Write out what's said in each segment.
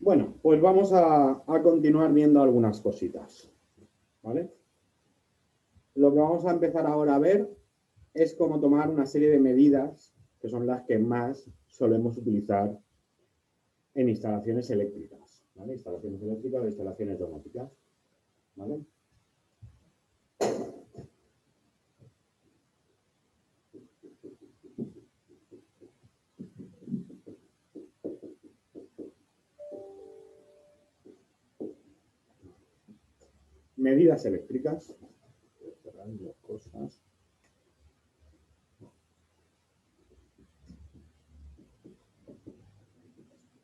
Bueno, pues vamos a continuar viendo algunas cositas, ¿vale? Lo que vamos a empezar ahora a ver es cómo tomar una serie de medidas que son las que más solemos utilizar en instalaciones eléctricas, ¿vale? Instalaciones eléctricas o instalaciones domóticas, ¿vale? Medidas eléctricas. Cosas.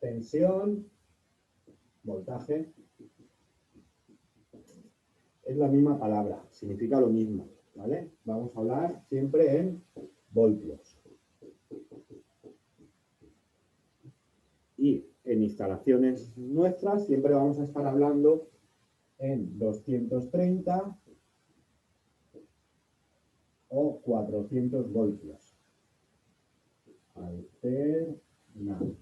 Tensión, voltaje. Es la misma palabra, significa lo mismo, ¿vale? Vamos a hablar siempre en voltios. Y en instalaciones nuestras siempre vamos a estar hablando en 230 o 400 voltios. Alternado.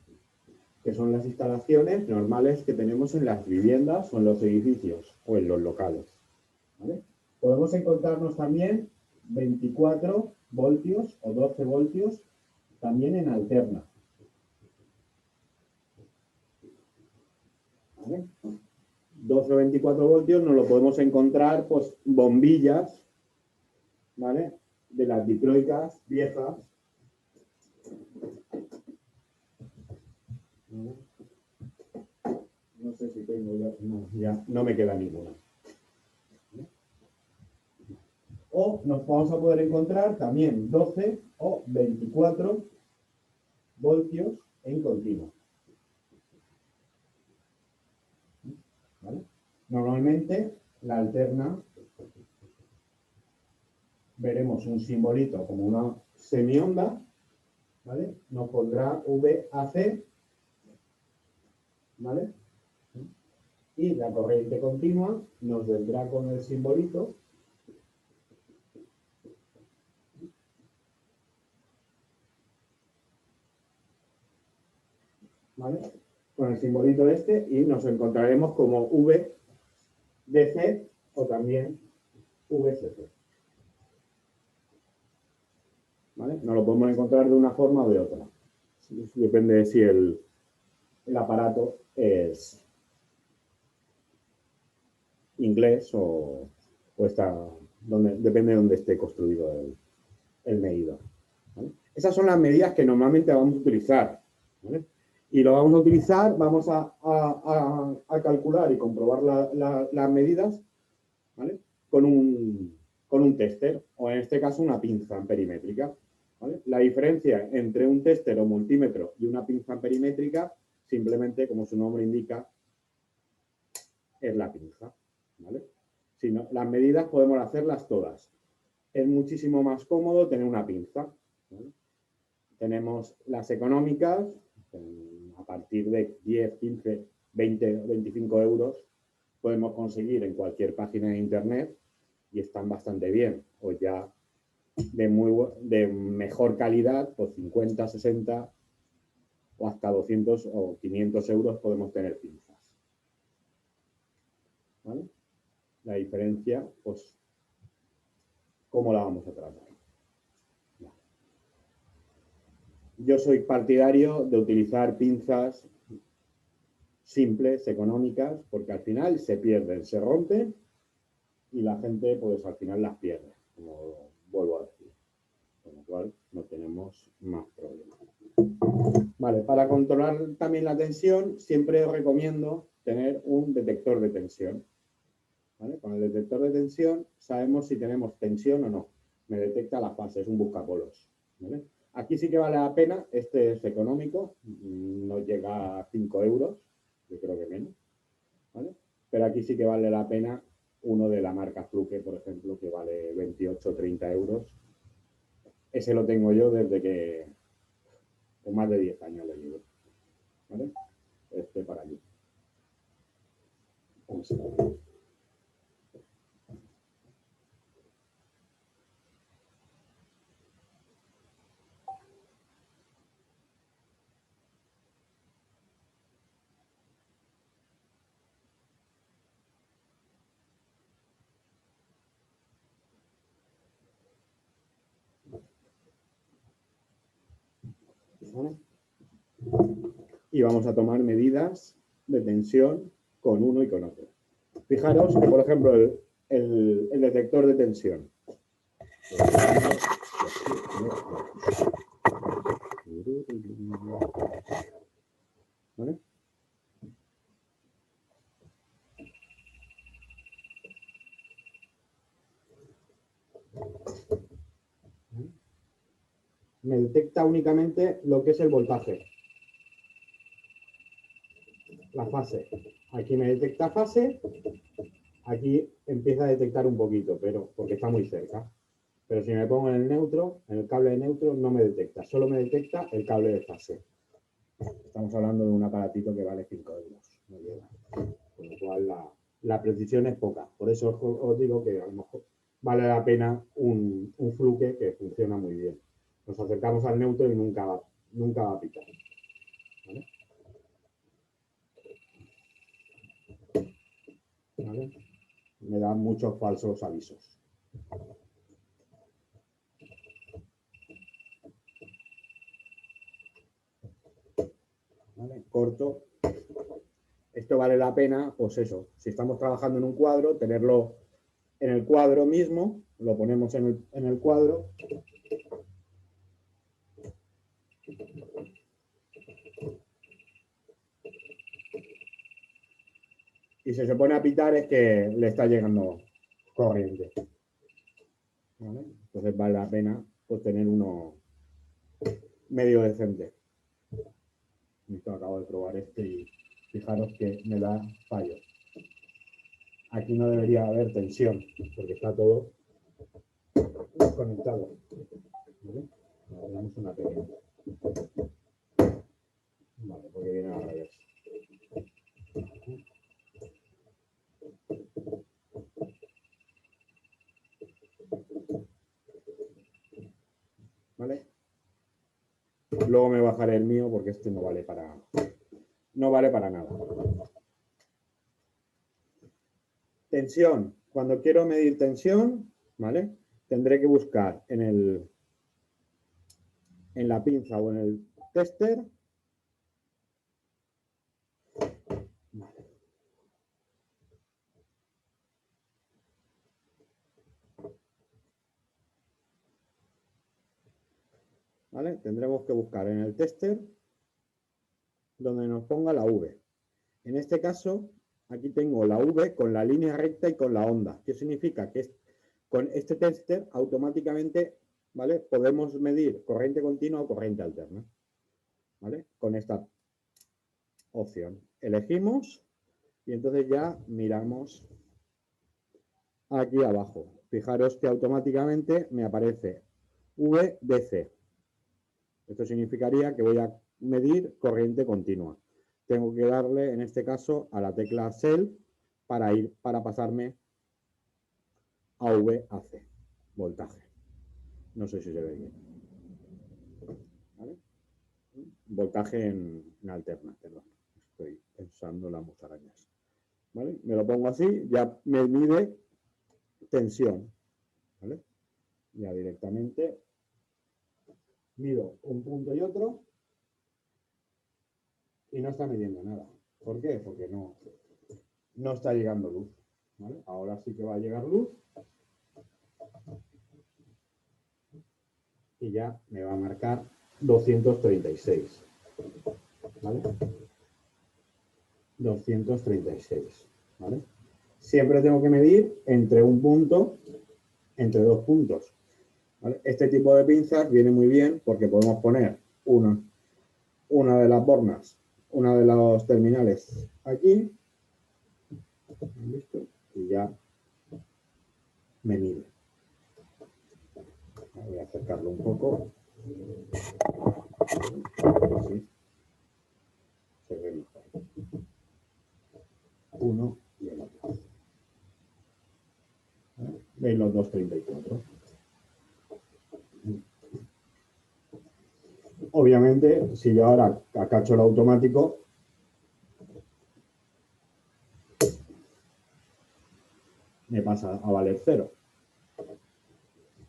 Que son las instalaciones normales que tenemos en las viviendas o en los edificios o en los locales, ¿vale? Podemos encontrarnos también 24 voltios o 12 voltios también en alterna, ¿vale? 12 o 24 voltios nos lo podemos encontrar, pues, bombillas, ¿vale? De las dicroicas viejas. No sé si tengo ya, no, ya no me queda ninguna. O nos vamos a poder encontrar también 12 o 24 voltios en continuo. ¿Vale? Normalmente la alterna veremos un simbolito como una semionda, ¿vale? Nos pondrá VAC, ¿vale? Y la corriente continua nos vendrá con el simbolito, ¿vale? Con el simbolito este, y nos encontraremos como VDC o también VCC. ¿Vale? Nos lo podemos encontrar de una forma o de otra. Depende de si el aparato es inglés o está, depende de dónde esté construido el medidor, ¿vale? Esas son las medidas que normalmente vamos a utilizar, ¿vale? Y lo vamos a utilizar, vamos a calcular y comprobar las medidas, ¿vale? Con un tester, o en este caso una pinza amperimétrica, ¿vale? La diferencia entre un tester o multímetro y una pinza amperimétrica, simplemente, como su nombre indica, es la pinza, ¿vale? Si no, las medidas podemos hacerlas todas. Es muchísimo más cómodo tener una pinza, ¿vale? Tenemos las económicas, a partir de 10, 15, 20, 25 euros, podemos conseguir en cualquier página de internet y están bastante bien. O ya de mejor calidad, pues 50, 60 o hasta 200 o 500 euros podemos tener pinzas, ¿vale? La diferencia, pues, ¿cómo la vamos a tratar? Yo soy partidario de utilizar pinzas simples, económicas, porque al final se pierden, se rompen y la gente, pues, al final las pierde, como vuelvo a decir. Con lo cual no tenemos más problemas. Vale, para controlar también la tensión, siempre recomiendo tener un detector de tensión, ¿vale? Con el detector de tensión sabemos si tenemos tensión o no. Me detecta la fase, es un buscapolos, ¿vale? Aquí sí que vale la pena, este es económico, no llega a 5 euros, yo creo que menos, ¿vale? Pero aquí sí que vale la pena uno de la marca Fluke, por ejemplo, que vale 28 o 30 euros. Ese lo tengo yo desde que, con más de 10 años lo llevo, ¿vale? Este para allí. Vamos a ver. ¿vale? Y vamos a tomar medidas de tensión con uno y con otro. Fijaros que, por ejemplo, el detector de tensión. ¿Vale? Me detecta únicamente lo que es el voltaje, la fase. Aquí me detecta fase, aquí empieza a detectar un poquito, pero porque está muy cerca. Pero si me pongo en el neutro, en el cable de neutro, no me detecta, solo me detecta el cable de fase. Estamos hablando de un aparatito que vale 5 euros, no llega. Con lo cual la precisión es poca. Por eso os digo que a lo mejor vale la pena un fluke que funciona muy bien. Nos acercamos al neutro y nunca va a picar. ¿Vale? ¿Vale? Me dan muchos falsos avisos. ¿Vale? Corto. Esto vale la pena, pues eso, si estamos trabajando en un cuadro, tenerlo en el cuadro mismo, lo ponemos en el cuadro. Y si se pone a pitar es que le está llegando corriente. ¿Vale? Entonces vale la pena pues, tener uno medio decente. Esto acabo de probar este y fijaros que me da fallo. Aquí no debería haber tensión porque está todo desconectado. ¿Vale? Le damos una pequeña. Vale, porque viene al revés. ¿Vale? Luego me bajaré el mío porque este no vale para nada. Tensión. Cuando quiero medir tensión, ¿vale? Tendré que buscar en la pinza o en el tester. ¿Vale? Tendremos que buscar en el tester donde nos ponga la V. En este caso, aquí tengo la V con la línea recta y con la onda. ¿Qué significa? Que con este tester automáticamente, ¿vale? Podemos medir corriente continua o corriente alterna. ¿Vale? Con esta opción. Elegimos y entonces ya miramos aquí abajo. Fijaros que automáticamente me aparece VDC. Esto significaría que voy a medir corriente continua. Tengo que darle, en este caso, a la tecla Cell para pasarme a VAC, voltaje. No sé si se ve bien. ¿Vale? Voltaje en alterna, perdón. Estoy pensando en las musarañas. ¿Vale? Me lo pongo así, ya me mide tensión. ¿Vale? Ya directamente mido un punto y otro y no está midiendo nada. ¿Por qué? Porque no está llegando luz. ¿Vale? Ahora sí que va a llegar luz y ya me va a marcar 236. ¿Vale? 236. ¿Vale? Siempre tengo que medir entre un punto, entre dos puntos. ¿Vale? Este tipo de pinzas viene muy bien porque podemos poner una de las bornas, una de los terminales aquí, ¿listo? Y ya me mide. Voy a acercarlo un poco. Así se ve mejor. Uno y el otro. ¿Veis los 234? Obviamente, si yo ahora acacho el automático, me pasa a valer 0.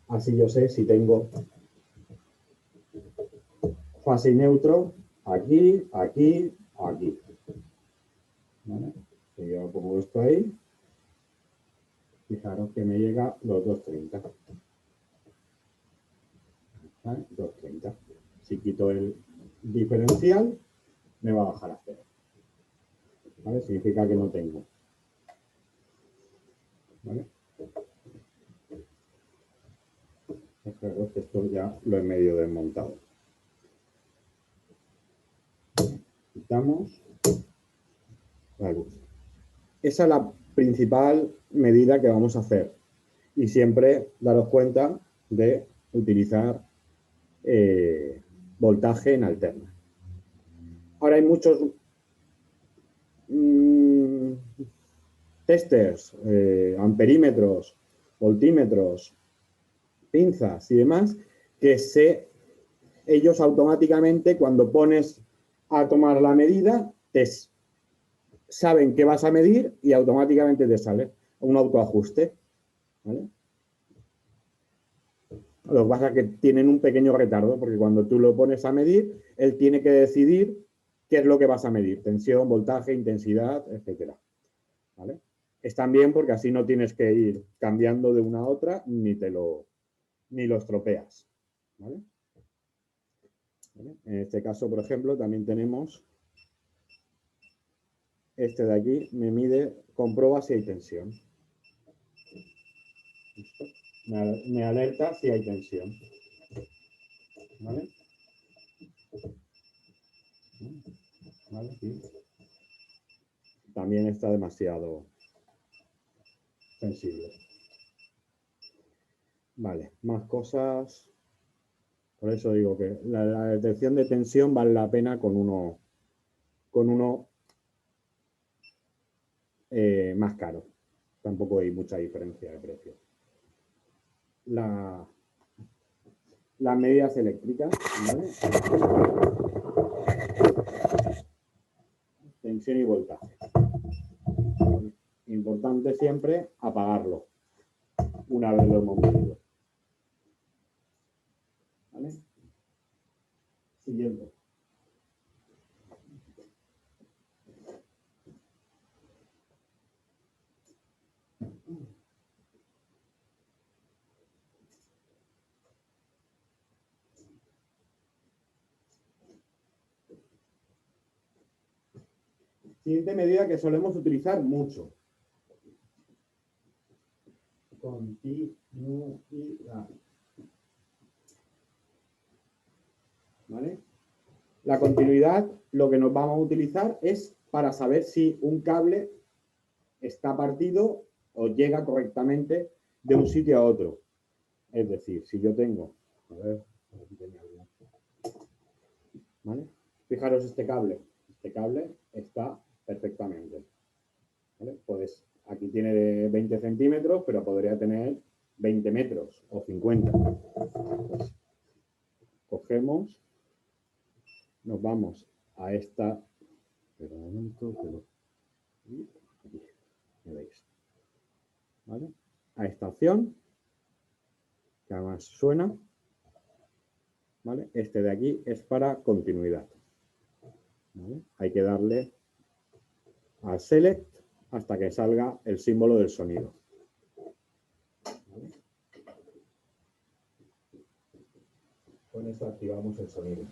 Así yo sé si tengo fase y neutro aquí, aquí, aquí. ¿Vale? Si yo pongo esto ahí, fijaros que me llega los 230. ¿Vale? 230. Si quito el diferencial, me va a bajar a 0. ¿Vale? Significa que no tengo. ¿Vale? Fijaros que esto ya lo he medio desmontado. Quitamos la luz. Esa es la principal medida que vamos a hacer. Y siempre daros cuenta de utilizar voltaje en alterna. Ahora hay muchos testers, amperímetros, voltímetros, pinzas y demás, que ellos automáticamente cuando pones a tomar la medida, saben qué vas a medir y automáticamente te sale un autoajuste. ¿Vale? Lo que pasa es que tienen un pequeño retardo, porque cuando tú lo pones a medir, él tiene que decidir qué es lo que vas a medir, tensión, voltaje, intensidad, etc. ¿Vale? Están bien porque así no tienes que ir cambiando de una a otra ni lo estropeas. ¿Vale? ¿Vale? En este caso, por ejemplo, también tenemos este de aquí, me mide, comprueba si hay tensión. Me alerta si hay tensión. ¿Vale? ¿Vale? Sí. También está demasiado sensible. Vale, más cosas. Por eso digo que la detección de tensión vale la pena con uno más caro. Tampoco hay mucha diferencia de precio. Las medidas eléctricas, ¿vale? Tensión y voltaje. Importante siempre apagarlo una vez lo hemos medido. ¿Vale? Siguiente. Siguiente medida que solemos utilizar mucho. Continuidad. ¿Vale? La continuidad, lo que nos vamos a utilizar es para saber si un cable está partido o llega correctamente de un sitio a otro. Es decir, si yo tengo, a ver, aquí tenía algo. ¿Vale? Fijaros este cable está perfectamente. ¿Vale? Pues aquí tiene 20 centímetros, pero podría tener 20 metros o 50. Pues, cogemos, nos vamos a esta, pero un momento, aquí, ¿me veis? ¿Vale? A esta opción, que además suena, ¿vale? Este de aquí es para continuidad. ¿Vale? Hay que darle al select hasta que salga el símbolo del sonido. ¿Vale? Con eso activamos el sonido.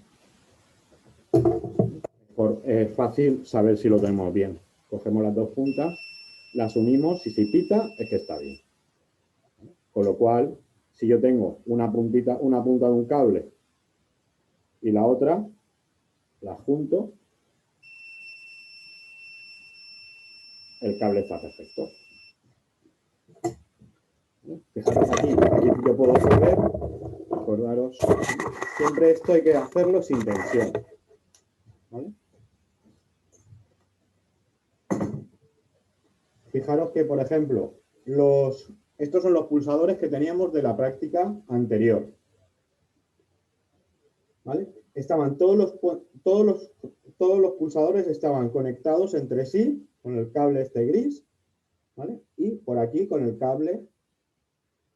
Es fácil saber si lo tenemos bien. Cogemos las dos puntas, las unimos y si pita es que está bien. Con lo cual, si yo tengo una punta de un cable y la otra, la junto, el cable está perfecto. Fijaros aquí yo puedo volver, acordaros, siempre esto hay que hacerlo sin tensión. ¿Vale? Fijaros que, por ejemplo, estos son los pulsadores que teníamos de la práctica anterior. ¿Vale? Estaban todos los pulsadores estaban conectados entre sí con el cable este gris, ¿vale? Y por aquí con el cable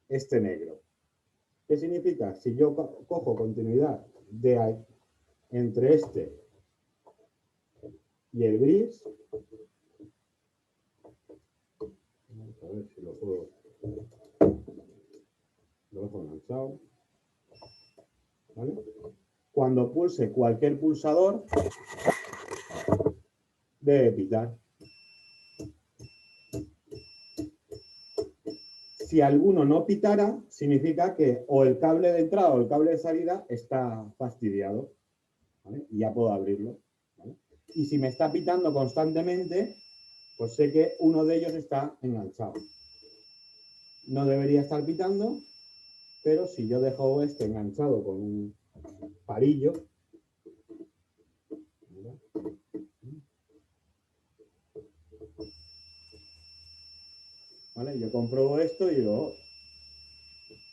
este negro. ¿Qué significa? Si yo cojo continuidad de entre este y el gris. Vamos a ver si lo puedo. Lo dejo enganchado. ¿Vale? Cuando pulse cualquier pulsador, debe pitar. Si alguno no pitara, significa que o el cable de entrada o el cable de salida está fastidiado. ¿Vale? Y ya puedo abrirlo. ¿Vale? Y si me está pitando constantemente, pues sé que uno de ellos está enganchado. No debería estar pitando, pero si yo dejo este enganchado con un palillo, ¿vale? Yo compruebo esto y digo,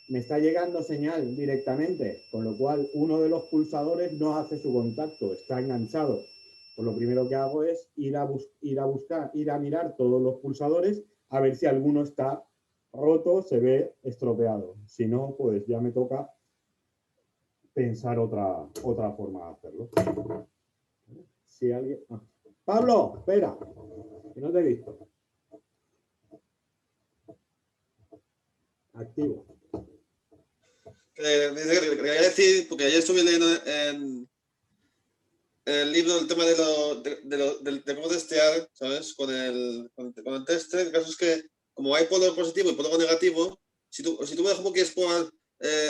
me está llegando señal directamente, con lo cual uno de los pulsadores no hace su contacto, está enganchado. Pues lo primero que hago es ir a mirar todos los pulsadores a ver si alguno está roto, se ve estropeado. Si no, pues ya me toca pensar otra forma de hacerlo. Si alguien... Ah. Pablo, espera, que no te he visto. Activo. Quería decir, porque ayer estuve leyendo en el libro el tema de cómo testear, ¿sabes? Con el tester. El caso es que, como hay polo positivo y polo negativo, si tú, por ejemplo, quieres probar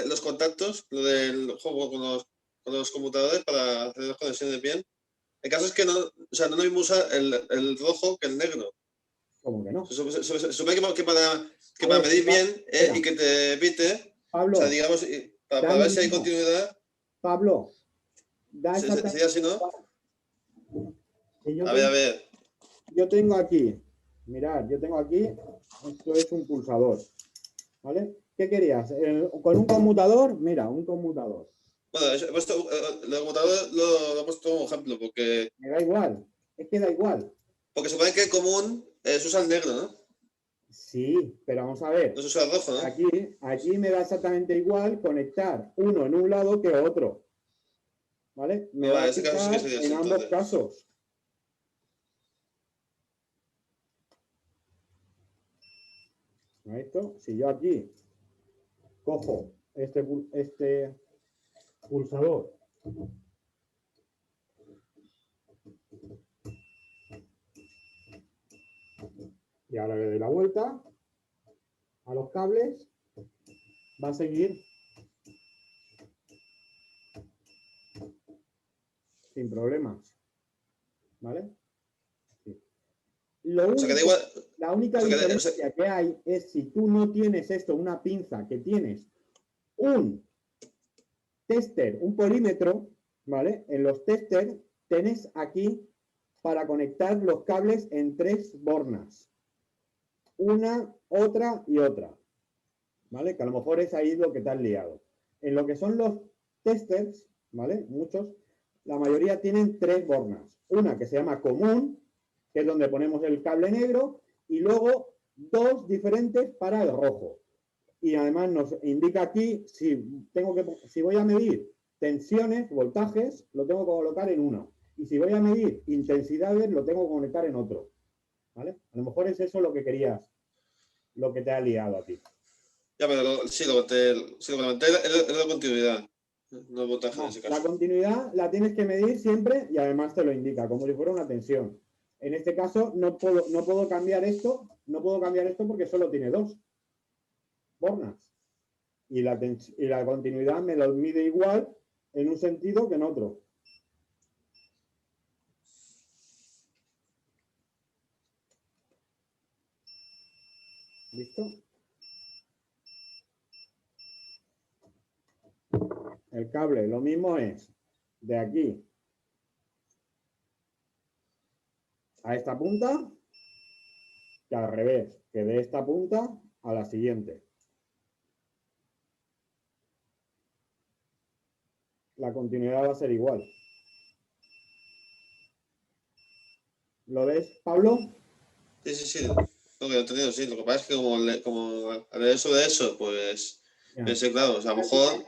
los contactos, lo del juego con los computadores para hacer las conexiones bien, el caso es que no es lo mismo usar el rojo que el negro. ¿Cómo que no? Supone que para medir bien y que te evite, Pablo, o sea, digamos, para ver si hay continuidad. Pablo, da esa... ¿Sería así, no? A ver. Yo tengo aquí, mirad, yo tengo aquí, esto es un pulsador, ¿vale? ¿Qué querías? ¿Con un conmutador? Mira, un conmutador. Bueno, el conmutador lo he puesto como ejemplo, porque... Me da igual, es que da igual. Porque supone que el común se usa el negro, ¿no? Sí, pero vamos a ver. No se usa el rojo, ¿no? Aquí me da exactamente igual conectar uno en un lado que otro. ¿Vale? Me va a quitar caso sí que sería en ambos casos. Esto, si yo aquí cojo este pulsador y ahora le doy la vuelta a los cables, va a seguir sin problemas. ¿Vale? Sí. La única diferencia que hay es si tú no tienes esto, una pinza, que tienes un tester, un polímetro, ¿vale? En los testers tenés aquí para conectar los cables en 3 bornas. Una, otra y otra. ¿Vale? Que a lo mejor es ahí lo que te has liado. En lo que son los testers, ¿vale? Muchos, la mayoría tienen 3 bornas. Una que se llama común, que es donde ponemos el cable negro, y luego 2 diferentes para el rojo. Y además nos indica aquí si voy a medir tensiones, voltajes, lo tengo que colocar en uno. Y si voy a medir intensidades, lo tengo que conectar en otro. ¿Vale? A lo mejor es eso lo que querías, lo que te ha liado a ti. Ya, pero sí, lo que comenté es la continuidad, no el voltaje en ese caso. La continuidad la tienes que medir siempre y además te lo indica, como si fuera una tensión. En este caso no puedo cambiar esto, porque solo tiene 2 bornas. Y la continuidad me lo mide igual en un sentido que en otro. ¿Listo? El cable, lo mismo es de aquí a esta punta que al revés, que de esta punta a la siguiente. La continuidad va a ser igual. ¿Lo ves, Pablo? Sí. Lo que he entendido, sí. Lo que pasa es que como al leer sobre eso, pues pensé, claro, o sea, a lo mejor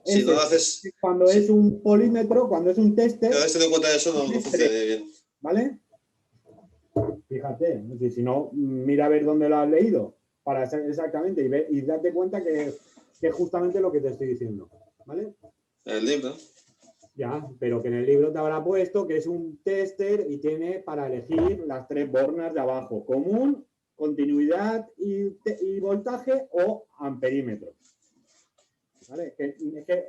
Si no lo haces... Cuando es un polímetro, cuando es un tester... Cada vez teniendo en cuenta eso no funciona bien. ¿Vale? Fíjate, si no, mira a ver dónde lo has leído para hacer exactamente y date cuenta que es justamente lo que te estoy diciendo. ¿Vale? El libro. Ya, pero que en el libro te habrá puesto que es un tester y tiene para elegir las 3 bornas de abajo: común, continuidad y voltaje o amperímetro. ¿Vale? Es que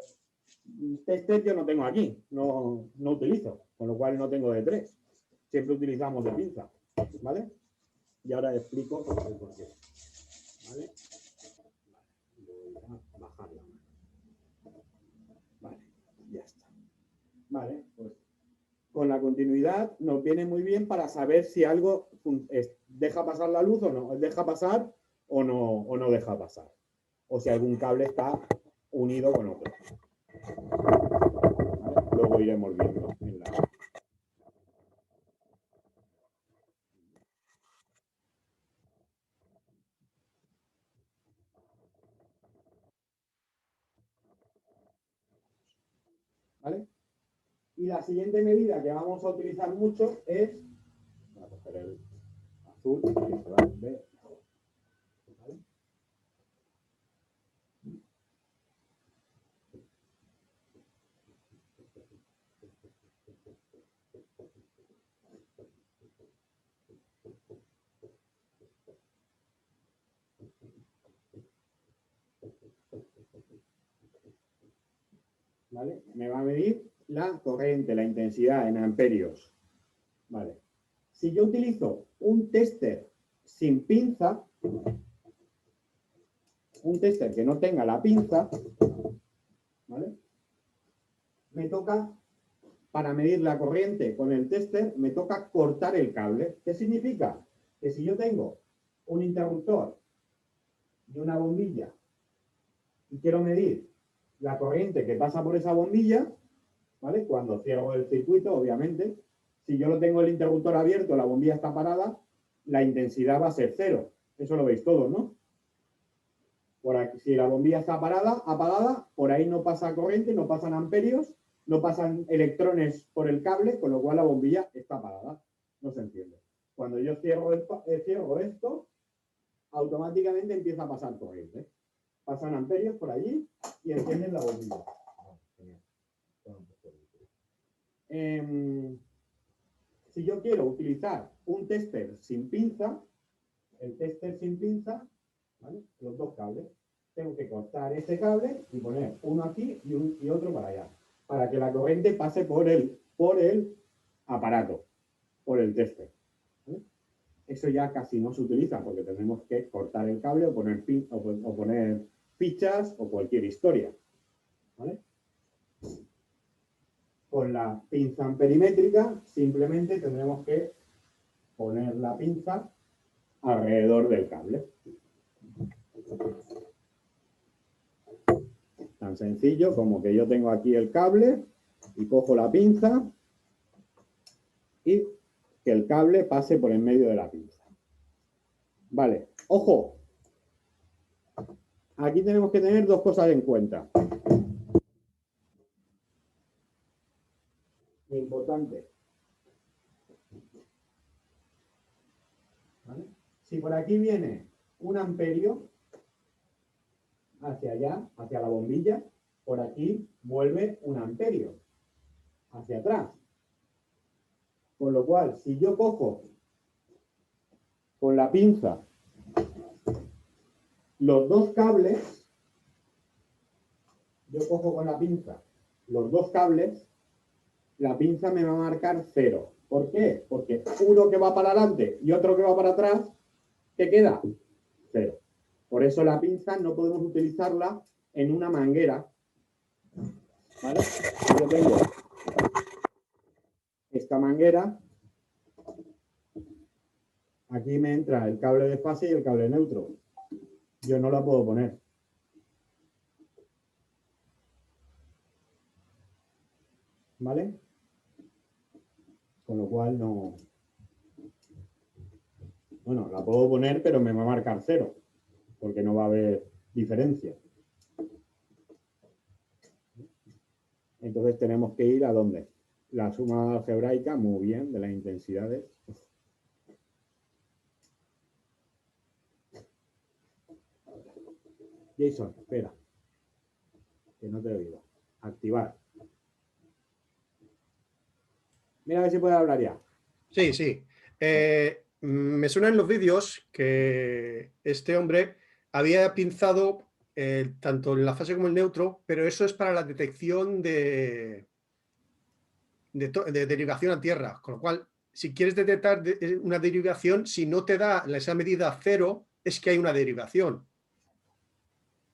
tester yo no tengo aquí, no utilizo, con lo cual no tengo de 3. Siempre utilizamos de pinza. ¿Vale? Y ahora explico por qué. ¿Vale? Voy a bajar la mano. Vale, ya está. Vale, pues con la continuidad nos viene muy bien para saber si algo deja pasar la luz o no, deja pasar o no deja pasar. O si algún cable está unido con otro. ¿Vale? Luego iremos viendo en la... ¿Vale? Y la siguiente medida que vamos a utilizar mucho es... Voy a coger el azul y se va a ver mejor. ¿Vale? ¿Vale? Me va a medir la corriente, la intensidad en amperios. ¿Vale? Si yo utilizo un tester sin pinza, un tester que no tenga la pinza, ¿vale? Me toca, para medir la corriente con el tester, me toca cortar el cable. ¿Qué significa? Que si yo tengo un interruptor y una bombilla y quiero medir la corriente que pasa por esa bombilla, ¿vale? Cuando cierro el circuito, obviamente, si yo lo tengo el interruptor abierto, la bombilla está parada, la intensidad va a ser 0. Eso lo veis todos, ¿no? Por aquí, si la bombilla está apagada, por ahí no pasa corriente, no pasan amperios, no pasan electrones por el cable, con lo cual la bombilla está apagada. No se entiende. Cuando yo cierro esto, automáticamente empieza a pasar corriente. Pasan amperios por allí y encienden la bombilla. Si yo quiero utilizar un tester sin pinza, el tester sin pinza, ¿vale? Los 2 cables. Tengo que cortar este cable y poner uno aquí y otro para allá, para que la corriente pase por el aparato, por el tester. ¿Vale? Eso ya casi no se utiliza porque tenemos que cortar el cable o poner fichas o cualquier historia. ¿Vale? Con la pinza amperimétrica simplemente tendremos que poner la pinza alrededor del cable. Tan sencillo como que yo tengo aquí el cable y cojo la pinza y que el cable pase por en medio de la pinza. Vale, ojo. Aquí tenemos que tener 2 cosas en cuenta. Importante. ¿Vale? Si por aquí viene un amperio hacia allá, hacia la bombilla, por aquí vuelve un amperio hacia atrás. Con lo cual, si yo cojo con la pinza los 2 cables, yo cojo con la pinza los 2 cables, la pinza me va a marcar 0. ¿Por qué? Porque uno que va para adelante y otro que va para atrás, ¿qué queda? 0. Por eso la pinza no podemos utilizarla en una manguera. ¿Vale? Yo tengo esta manguera, aquí me entra el cable de fase y el cable neutro. Yo no la puedo poner. ¿Vale? Con lo cual no... Bueno, la puedo poner, pero me va a marcar 0, porque no va a haber diferencia. Entonces tenemos que ir a ¿dónde? La suma algebraica, muy bien, de las intensidades. Jason, espera. Que no te he oído. Activar. Mira a ver si puede hablar ya. Sí, sí. Me suena en los vídeos que este hombre había pinzado tanto en la fase como el neutro, pero eso es para la detección de derivación a tierra. Con lo cual, si quieres detectar una derivación, si no te da esa medida cero, es que hay una derivación.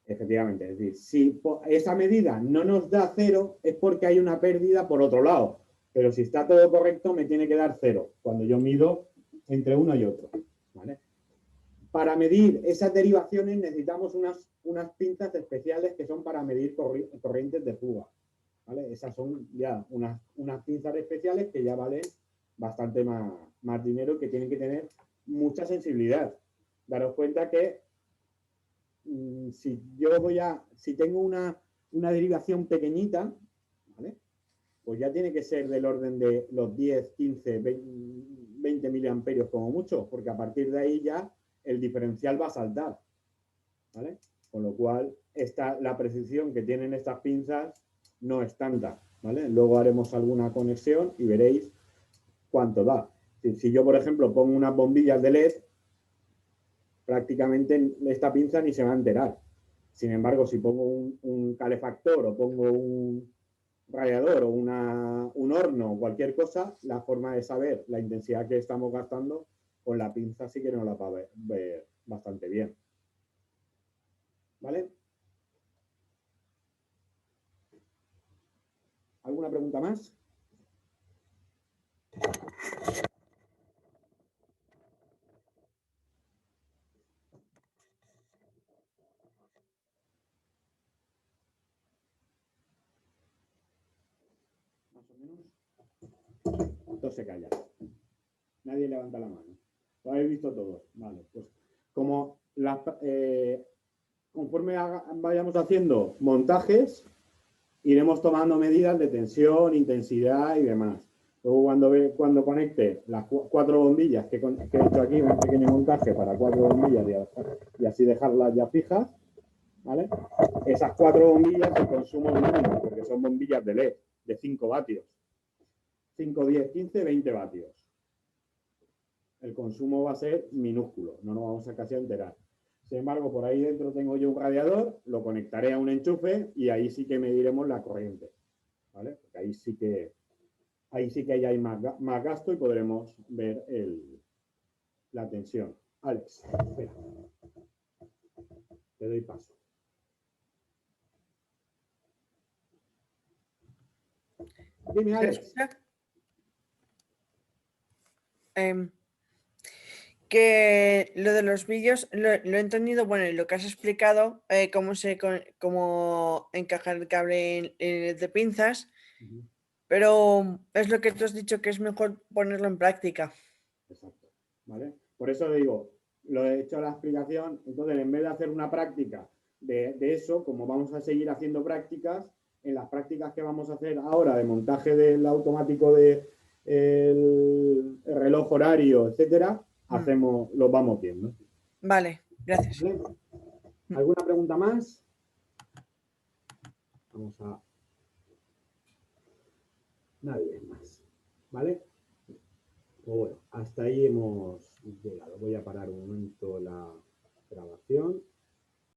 Efectivamente, es decir, si esa medida no nos da cero, es porque hay una pérdida por otro lado. Pero si está todo correcto, me tiene que dar cero, cuando yo mido entre uno y otro. ¿Vale? Para medir esas derivaciones necesitamos unas pinzas especiales que son para medir corrientes de fuga. ¿Vale? Esas son ya unas pinzas especiales que ya valen bastante más dinero, que tienen que tener mucha sensibilidad. Daros cuenta que si tengo una derivación pequeñita, ¿vale? Pues ya tiene que ser del orden de los 10, 15, 20 miliamperios como mucho, porque a partir de ahí ya el diferencial va a saltar, ¿vale? Con lo cual, la precisión que tienen estas pinzas no es tanta, ¿vale? Luego haremos alguna conexión y veréis cuánto da. Si yo, por ejemplo, pongo unas bombillas de LED, prácticamente esta pinza ni se va a enterar. Sin embargo, si pongo un calefactor o pongo un radiador o un horno o cualquier cosa, la forma de saber la intensidad que estamos gastando con la pinza sí que nos la va a ver bastante bien. ¿Vale? ¿Alguna pregunta más? Más o menos. Todos se callan. Nadie levanta la mano. Lo habéis visto todos. Vale, pues como conforme vayamos haciendo montajes, iremos tomando medidas de tensión, intensidad y demás. Luego cuando conecte las 4 bombillas que he hecho aquí, un pequeño montaje para 4 bombillas y así dejarlas ya fijas, ¿vale? Esas 4 bombillas el consumo mínimo, porque son bombillas de LED de 5 vatios. 5, 10, 15, 20 vatios. El consumo va a ser minúsculo, no nos vamos a casi a enterar. Sin embargo, por ahí dentro tengo yo un radiador, lo conectaré a un enchufe y ahí sí que mediremos la corriente, ¿vale? Porque ahí sí que hay más gasto y podremos ver la tensión. Alex, espera. Te doy paso. Dime, Alex. Que lo de los vídeos lo he entendido, bueno, y lo que has explicado, cómo encajar el cable de pinzas, pero es lo que tú has dicho, que es mejor ponerlo en práctica. Exacto, ¿vale? Por eso digo, lo he hecho la explicación, entonces en vez de hacer una práctica de eso, como vamos a seguir haciendo prácticas, en las prácticas que vamos a hacer ahora de montaje del automático del reloj horario, etcétera, los vamos viendo. Vale, gracias. ¿Vale? ¿Alguna pregunta más? Vamos a... Nadie más, ¿vale? Pues bueno, hasta ahí hemos llegado. Voy a parar un momento la grabación.